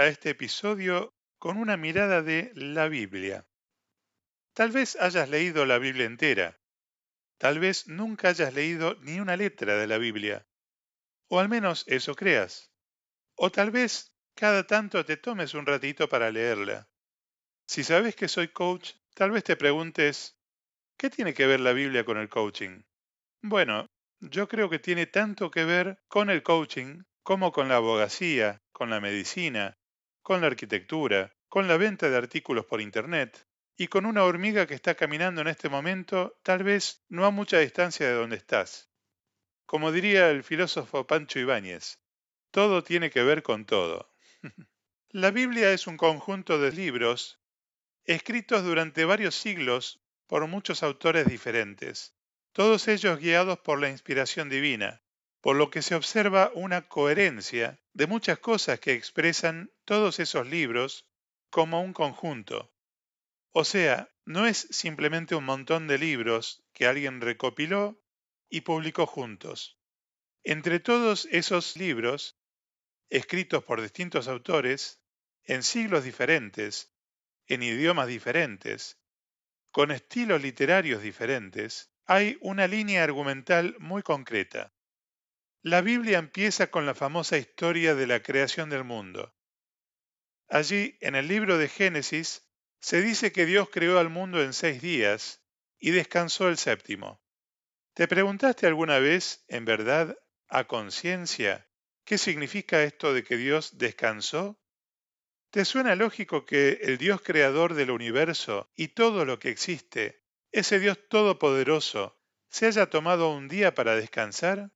a este episodio con una mirada de la Biblia. Tal vez hayas leído la Biblia entera, tal vez nunca hayas leído ni una letra de la Biblia, o al menos eso creas, o tal vez cada tanto te tomes un ratito para leerla. Si sabes que soy coach, tal vez te preguntes, ¿qué tiene que ver la Biblia con el coaching? Bueno, yo creo que tiene tanto que ver con el coaching como con la abogacía, con la medicina, con la arquitectura, con la venta de artículos por Internet y con una hormiga que está caminando en este momento, tal vez no a mucha distancia de donde estás. Como diría el filósofo Pancho Ibáñez, todo tiene que ver con todo. La Biblia es un conjunto de libros escritos durante varios siglos por muchos autores diferentes, todos ellos guiados por la inspiración divina, por lo que se observa una coherencia de muchas cosas que expresan todos esos libros como un conjunto. O sea, no es simplemente un montón de libros que alguien recopiló y publicó juntos. Entre todos esos libros, escritos por distintos autores, en siglos diferentes, en idiomas diferentes, con estilos literarios diferentes, hay una línea argumental muy concreta. La Biblia empieza con la famosa historia de la creación del mundo. Allí, en el libro de Génesis, se dice que Dios creó al mundo en 6 días y descansó el séptimo. ¿Te preguntaste alguna vez, en verdad, a conciencia, qué significa esto de que Dios descansó? ¿Te suena lógico que el Dios creador del universo y todo lo que existe, ese Dios todopoderoso, se haya tomado un día para descansar?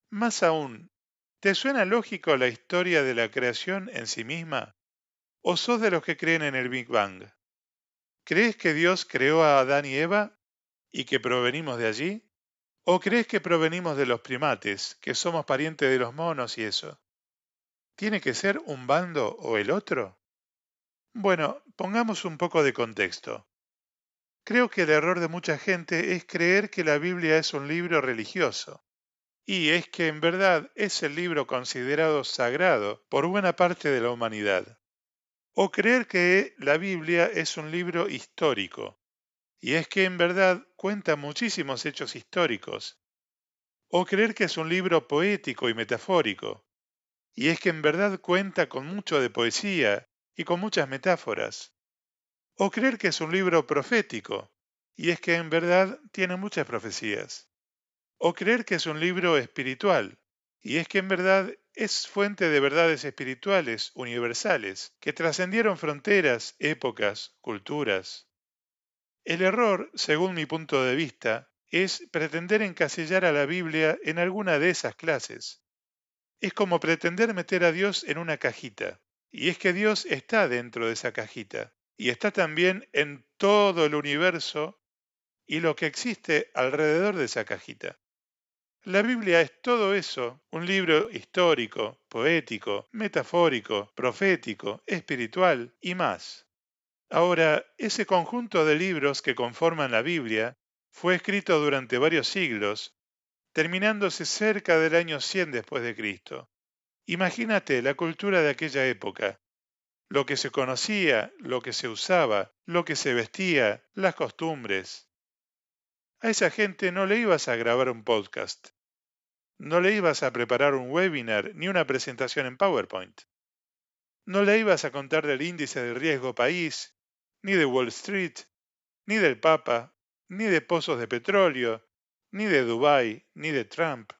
Más aún, ¿te suena lógico la historia de la creación en sí misma? ¿O sos de los que creen en el Big Bang? ¿Crees que Dios creó a Adán y Eva y que provenimos de allí? ¿O crees que provenimos de los primates, que somos parientes de los monos y eso? ¿Tiene que ser un bando o el otro? Bueno, pongamos un poco de contexto. Creo que el error de mucha gente es creer que la Biblia es un libro religioso. Y es que en verdad es el libro considerado sagrado por buena parte de la humanidad. O creer que la Biblia es un libro histórico. Y es que en verdad cuenta muchísimos hechos históricos. O creer que es un libro poético y metafórico. Y es que en verdad cuenta con mucho de poesía y con muchas metáforas. O creer que es un libro profético, y es que en verdad tiene muchas profecías. O creer que es un libro espiritual, y es que en verdad es fuente de verdades espirituales universales que trascendieron fronteras, épocas, culturas. El error, según mi punto de vista, es pretender encasillar a la Biblia en alguna de esas clases. Es como pretender meter a Dios en una cajita. Y es que Dios está dentro de esa cajita. Y está también en todo el universo y lo que existe alrededor de esa cajita. La Biblia es todo eso, un libro histórico, poético, metafórico, profético, espiritual y más. Ahora, ese conjunto de libros que conforman la Biblia fue escrito durante varios siglos, terminándose cerca del año 100 después de Cristo. Imagínate la cultura de aquella época, lo que se conocía, lo que se usaba, lo que se vestía, las costumbres. A esa gente no le ibas a grabar un podcast, no le ibas a preparar un webinar ni una presentación en PowerPoint, no le ibas a contar del índice de riesgo país, ni de Wall Street, ni del Papa, ni de pozos de petróleo, ni de Dubái, ni de Trump.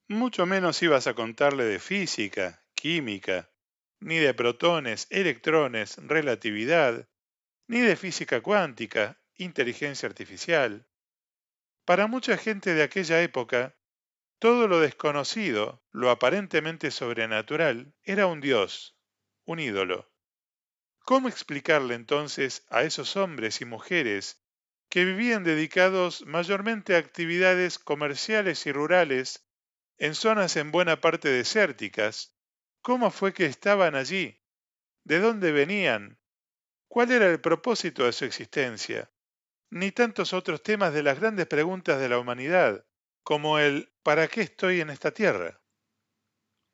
Mucho menos ibas a contarle de física, química, ni de protones, electrones, relatividad, ni de física cuántica, inteligencia artificial. Para mucha gente de aquella época, todo lo desconocido, lo aparentemente sobrenatural, era un dios, un ídolo. ¿Cómo explicarle entonces a esos hombres y mujeres que vivían dedicados mayormente a actividades comerciales y rurales en zonas en buena parte desérticas, cómo fue que estaban allí? ¿De dónde venían? ¿Cuál era el propósito de su existencia? Ni tantos otros temas de las grandes preguntas de la humanidad, como el ¿para qué estoy en esta tierra?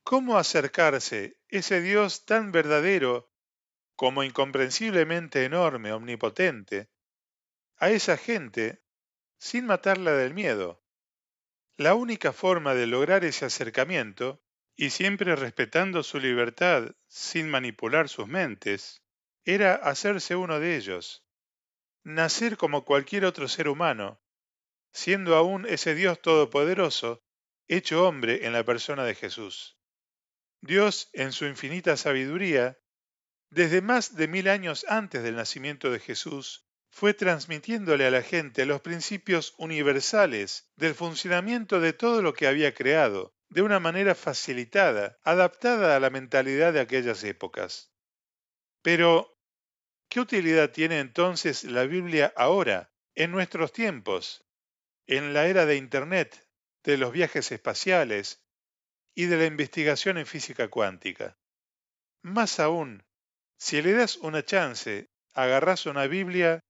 ¿Cómo acercarse ese Dios tan verdadero como incomprensiblemente enorme, omnipotente, a esa gente sin matarla del miedo. La única forma de lograr ese acercamiento, y siempre respetando su libertad sin manipular sus mentes, era hacerse uno de ellos, nacer como cualquier otro ser humano, siendo aún ese Dios todopoderoso, hecho hombre en la persona de Jesús. Dios, en su infinita sabiduría, desde más de 1000 años antes del nacimiento de Jesús, fue transmitiéndole a la gente los principios universales del funcionamiento de todo lo que había creado, de una manera facilitada, adaptada a la mentalidad de aquellas épocas. Pero, ¿qué utilidad tiene entonces la Biblia ahora, en nuestros tiempos, en la era de Internet, de los viajes espaciales y de la investigación en física cuántica? Más aún, si le das una chance, agarrás una Biblia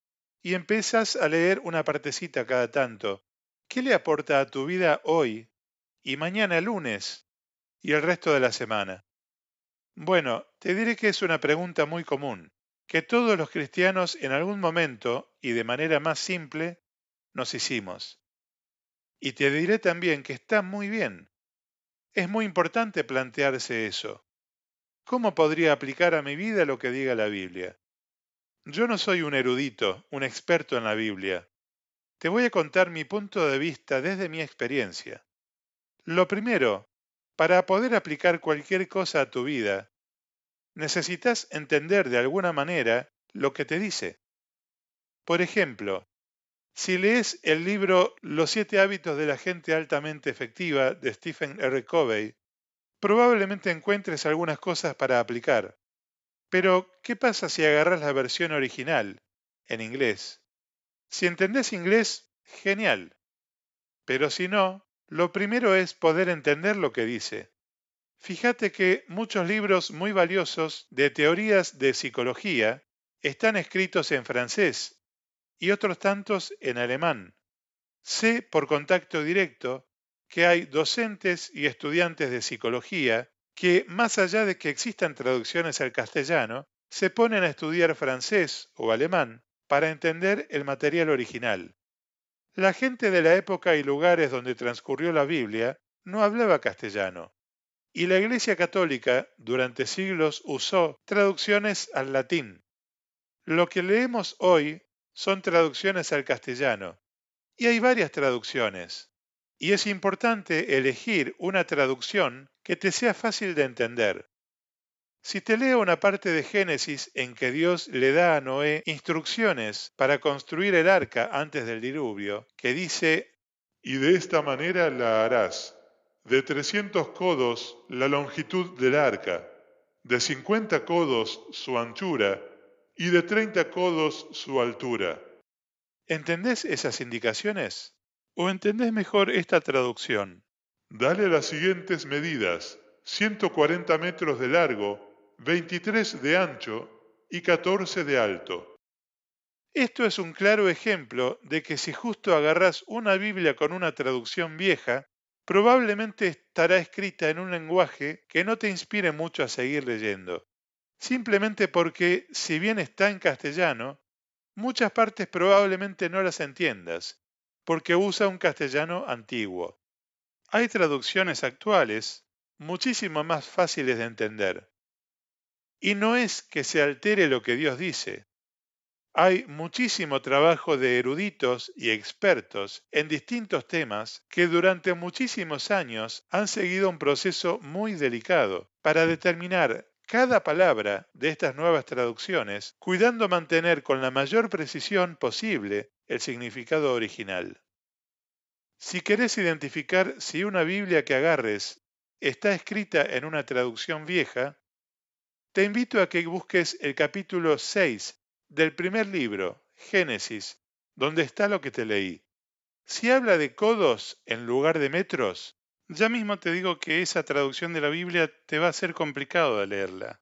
y empezás a leer una partecita cada tanto, ¿qué le aporta a tu vida hoy y mañana lunes y el resto de la semana? Bueno, te diré que es una pregunta muy común, que todos los cristianos en algún momento y de manera más simple nos hicimos. Y te diré también que está muy bien. Es muy importante plantearse eso. ¿Cómo podría aplicar a mi vida lo que diga la Biblia? Yo no soy un erudito, un experto en la Biblia. Te voy a contar mi punto de vista desde mi experiencia. Lo primero, para poder aplicar cualquier cosa a tu vida, necesitas entender de alguna manera lo que te dice. Por ejemplo, si lees el libro Los 7 hábitos de la gente altamente efectiva de Stephen R. Covey, probablemente encuentres algunas cosas para aplicar. Pero, ¿qué pasa si agarras la versión original, en inglés? Si entendés inglés, genial. Pero si no, lo primero es poder entender lo que dice. Fíjate que muchos libros muy valiosos de teorías de psicología están escritos en francés y otros tantos en alemán. Sé por contacto directo que hay docentes y estudiantes de psicología que, más allá de que existan traducciones al castellano, se ponen a estudiar francés o alemán para entender el material original. La gente de la época y lugares donde transcurrió la Biblia no hablaba castellano, y la Iglesia Católica durante siglos usó traducciones al latín. Lo que leemos hoy son traducciones al castellano, y hay varias traducciones, y es importante elegir una traducción que te sea fácil de entender. Si te leo una parte de Génesis en que Dios le da a Noé instrucciones para construir el arca antes del diluvio, que dice, y de esta manera la harás, de 300 codos la longitud del arca, de 50 codos su anchura y de 30 codos su altura. ¿Entendés esas indicaciones? ¿O entendés mejor esta traducción? Dale las siguientes medidas: 140 metros de largo, 23 de ancho y 14 de alto. Esto es un claro ejemplo de que si justo agarrás una Biblia con una traducción vieja, probablemente estará escrita en un lenguaje que no te inspire mucho a seguir leyendo. Simplemente porque, si bien está en castellano, muchas partes probablemente no las entiendas, porque usa un castellano antiguo. Hay traducciones actuales muchísimo más fáciles de entender. Y no es que se altere lo que Dios dice. Hay muchísimo trabajo de eruditos y expertos en distintos temas que durante muchísimos años han seguido un proceso muy delicado para determinar cada palabra de estas nuevas traducciones, cuidando mantener con la mayor precisión posible el significado original. Si querés identificar si una Biblia que agarres está escrita en una traducción vieja, te invito a que busques el capítulo 6 del primer libro, Génesis, donde está lo que te leí. Si habla de codos en lugar de metros, ya mismo te digo que esa traducción de la Biblia te va a ser complicado de leerla.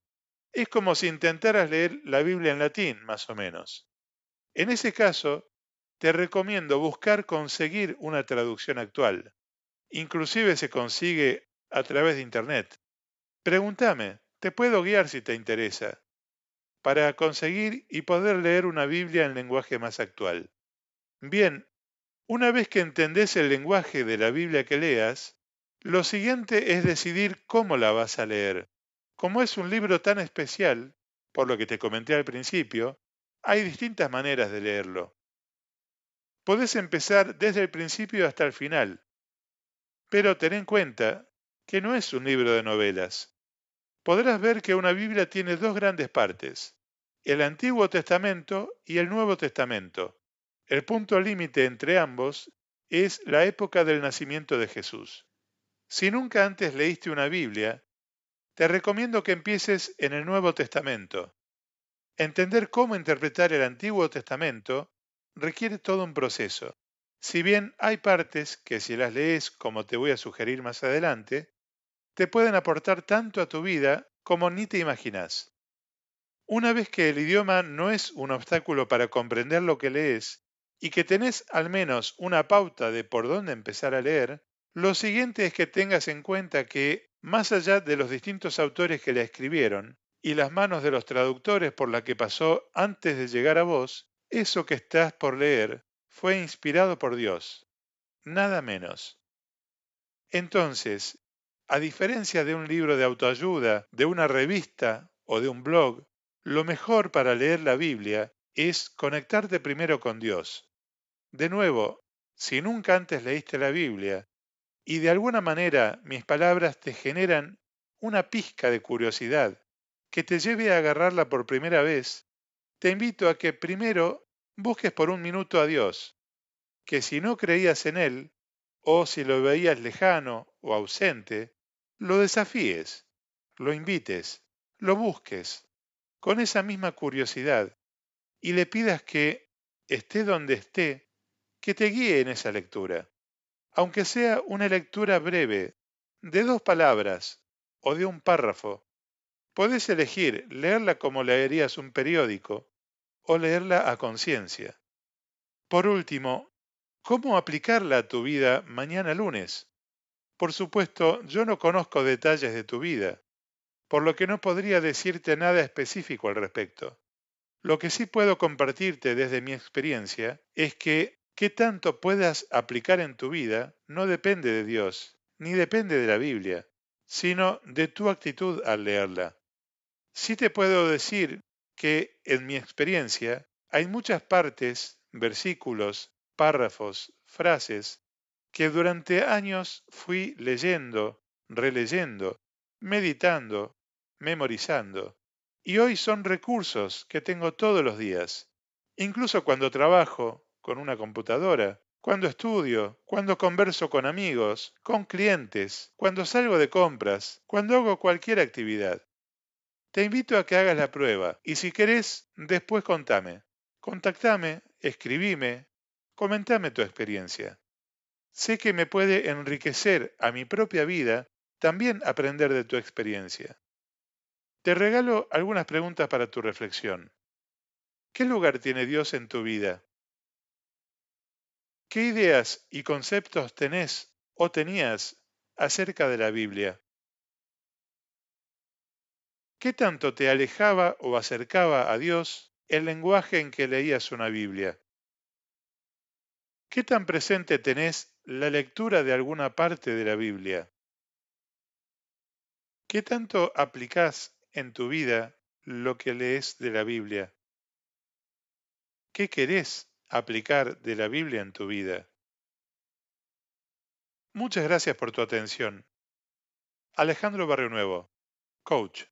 Es como si intentaras leer la Biblia en latín, más o menos. En ese caso, te recomiendo buscar conseguir una traducción actual. Inclusive se consigue a través de Internet. Pregúntame, Te puedo guiar si te interesa, para conseguir y poder leer una Biblia en lenguaje más actual. Bien, una vez que entendés el lenguaje de la Biblia que leas, lo siguiente es decidir cómo la vas a leer. Como es un libro tan especial, por lo que te comenté al principio, hay distintas maneras de leerlo. Podés empezar desde el principio hasta el final, pero ten en cuenta que no es un libro de novelas. Podrás ver que una Biblia tiene dos grandes partes, el Antiguo Testamento y el Nuevo Testamento. El punto límite entre ambos es la época del nacimiento de Jesús. Si nunca antes leíste una Biblia, te recomiendo que empieces en el Nuevo Testamento. Entender cómo interpretar el Antiguo Testamento requiere todo un proceso. Si bien hay partes que si las lees, como te voy a sugerir más adelante, te pueden aportar tanto a tu vida como ni te imaginas. Una vez que el idioma no es un obstáculo para comprender lo que lees y que tenés al menos una pauta de por dónde empezar a leer, lo siguiente es que tengas en cuenta que, más allá de los distintos autores que la escribieron y las manos de los traductores por la que pasó antes de llegar a vos, eso que estás por leer fue inspirado por Dios, nada menos. Entonces, a diferencia de un libro de autoayuda, de una revista o de un blog, lo mejor para leer la Biblia es conectarte primero con Dios. De nuevo, si nunca antes leíste la Biblia y de alguna manera mis palabras te generan una pizca de curiosidad que te lleve a agarrarla por primera vez, te invito a que primero busques por un minuto a Dios, que si no creías en Él, o si lo veías lejano o ausente, lo desafíes, lo invites, lo busques, con esa misma curiosidad, y le pidas que, esté donde esté, que te guíe en esa lectura, aunque sea una lectura breve, de 2 palabras o de un párrafo. Podés elegir leerla como leerías un periódico o leerla a conciencia. Por último, ¿cómo aplicarla a tu vida mañana lunes? Por supuesto, yo no conozco detalles de tu vida, por lo que no podría decirte nada específico al respecto. Lo que sí puedo compartirte desde mi experiencia es que qué tanto puedas aplicar en tu vida no depende de Dios, ni depende de la Biblia, sino de tu actitud al leerla. Sí te puedo decir que en mi experiencia hay muchas partes, versículos, párrafos, frases que durante años fui leyendo, releyendo, meditando, memorizando, y hoy son recursos que tengo todos los días, incluso cuando trabajo con una computadora, cuando estudio, cuando converso con amigos, con clientes, cuando salgo de compras, cuando hago cualquier actividad. Te invito a que hagas la prueba y si querés, después contame. Contactame, escribime, comentame tu experiencia. Sé que me puede enriquecer a mi propia vida también aprender de tu experiencia. Te regalo algunas preguntas para tu reflexión. ¿Qué lugar tiene Dios en tu vida? ¿Qué ideas y conceptos tenés o tenías acerca de la Biblia? ¿Qué tanto te alejaba o acercaba a Dios el lenguaje en que leías una Biblia? ¿Qué tan presente tenés la lectura de alguna parte de la Biblia? ¿Qué tanto aplicás en tu vida lo que lees de la Biblia? ¿Qué querés aplicar de la Biblia en tu vida? Muchas gracias por tu atención. Alejandro Barrio Nuevo, coach.